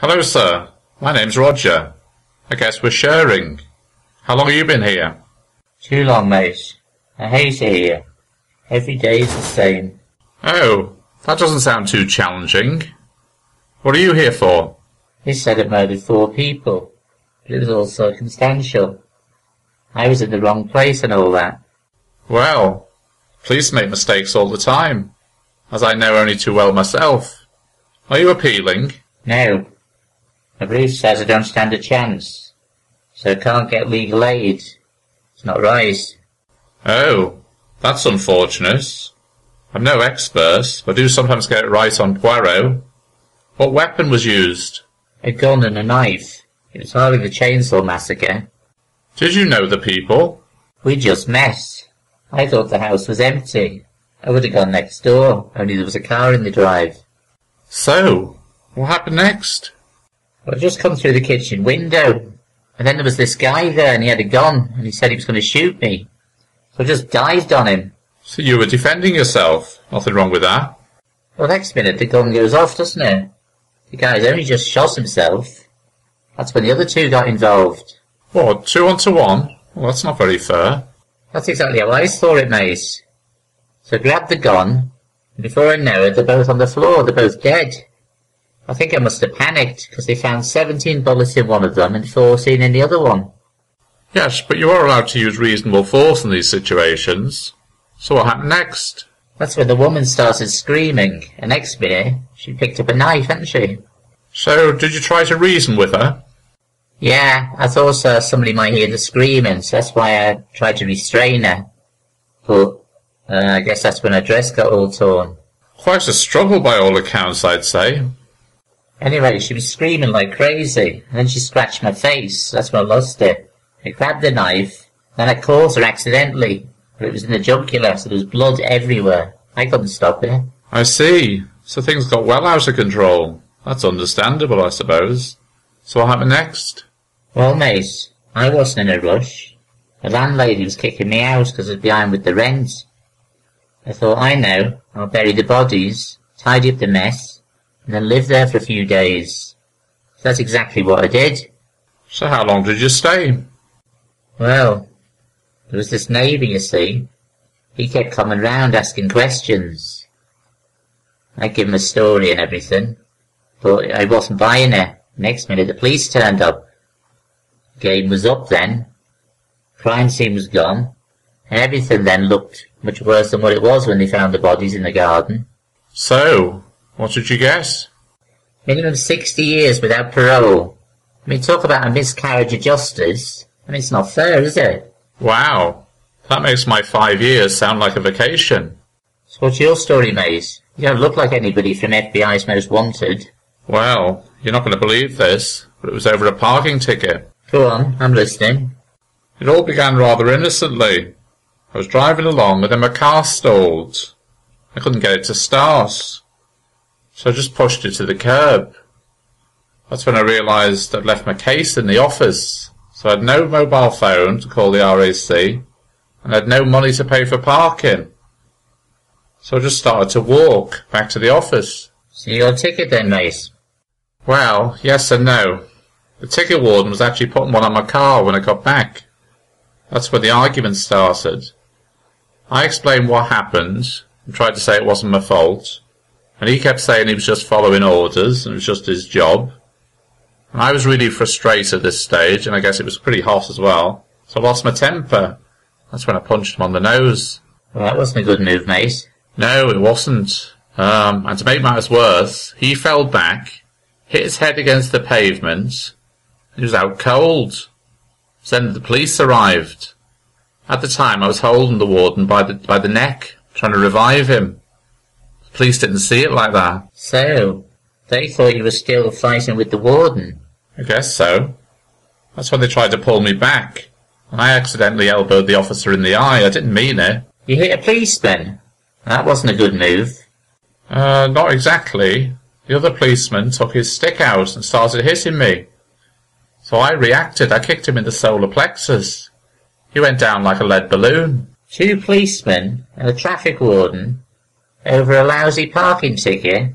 Hello, sir. My name's Roger. I guess we're sharing. How long have you been here? Too long, mate. I hate it here. Every day is the same. Oh, that doesn't sound too challenging. What are you here for? They said it murdered 4 people, but it was all circumstantial. I was in the wrong place and all that. Well, police make mistakes all the time, as I know only too well myself. Are you appealing? No. The brief says I don't stand a chance, so I can't get legal aid. It's not right. Oh, that's unfortunate. I'm no expert, but I do sometimes get it right on Poirot. What weapon was used? A gun and a knife. It was hardly the Chainsaw Massacre. Did you know the people? We just met. I thought the house was empty. I would have gone next door, only there was a car in the drive. So, what happened next? Well, I just come through the kitchen window, and then there was this guy there, and he had a gun, and he said he was going to shoot me. So I just dived on him. So you were defending yourself. Nothing wrong with that. Well, next minute the gun goes off, doesn't it? The guy's only just shot himself. That's when the other 2 got involved. What, 2-on-1? Well, that's not very fair. That's exactly how I saw it, mate. So I grabbed the gun, and before I know it, they're both on the floor. They're both dead. I think I must have panicked, because they found 17 bullets in one of them and 14 in the other one. Yes, but you are allowed to use reasonable force in these situations. So what happened next? That's when the woman started screaming, and next minute, she picked up a knife, hadn't she? So, did you try to reason with her? Yeah, I thought somebody might hear the screaming, so that's why I tried to restrain her. But I guess that's when her dress got all torn. Quite a struggle by all accounts, I'd say. Anyway, she was screaming like crazy, and then she scratched my face. That's when I lost it. I grabbed the knife, then I caught her accidentally, but it was in the jugular, so there was blood everywhere. I couldn't stop it. I see. So things got well out of control. That's understandable, I suppose. So what happened next? Well, mate, I wasn't in a rush. The landlady was kicking me out because I was behind with the rent. I thought, I know, I'll bury the bodies, tidy up the mess, and then live there for a few days. So that's exactly what I did. So how long did you stay? Well, there was this neighbour, you see. He kept coming round asking questions. I gave him a story and everything, but I wasn't buying it. Next minute the police turned up. Game was up then. Crime scene was gone, and everything then looked much worse than what it was when they found the bodies in the garden. So, what did you get? Minimum 60 years without parole. I mean, talk about a miscarriage of justice. I mean, it's not fair, is it? Wow, that makes my 5 years sound like a vacation. So what's your story, mate? You don't look like anybody from FBI's Most Wanted. Well, you're not going to believe this, but it was over a parking ticket. Go on, I'm listening. It all began rather innocently. I was driving along and then my car stalled. I couldn't get it to start, so I just pushed it to the curb. That's when I realised I'd left my case in the office, so I had no mobile phone to call the RAC, and I had no money to pay for parking. So I just started to walk back to the office. So you got a ticket then, mate? Well, yes and no. The ticket warden was actually putting one on my car when I got back. That's when the argument started. I explained what happened and tried to say it wasn't my fault, and he kept saying he was just following orders and it was just his job. And I was really frustrated at this stage, and I guess it was pretty hot as well, so I lost my temper. That's when I punched him on the nose. Well, that wasn't a good move, mate. No, it wasn't. And to make matters worse, he fell back, hit his head against the pavement, and he was out cold. Then the police arrived. At the time, I was holding the warden by the neck, trying to revive him. The police didn't see it like that. So, they thought you were still fighting with the warden? I guess so. That's when they tried to pull me back, and I accidentally elbowed the officer in the eye. I didn't mean it. You hit a policeman? That wasn't a good move. Not exactly. The other policeman took his stick out and started hitting me. So I reacted. I kicked him in the solar plexus. He went down like a lead balloon. 2 policemen and a traffic warden over a lousy parking ticket?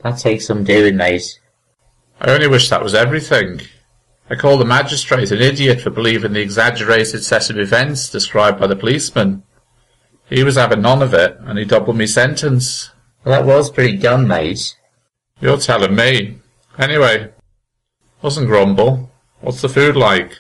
That takes some doing, mate. I only wish that was everything. I called the magistrate an idiot for believing the exaggerated set of events described by the policeman. He was having none of it, and he doubled me sentence. Well, that was pretty done, mate. You're telling me. Anyway, mustn't grumble. What's the food like?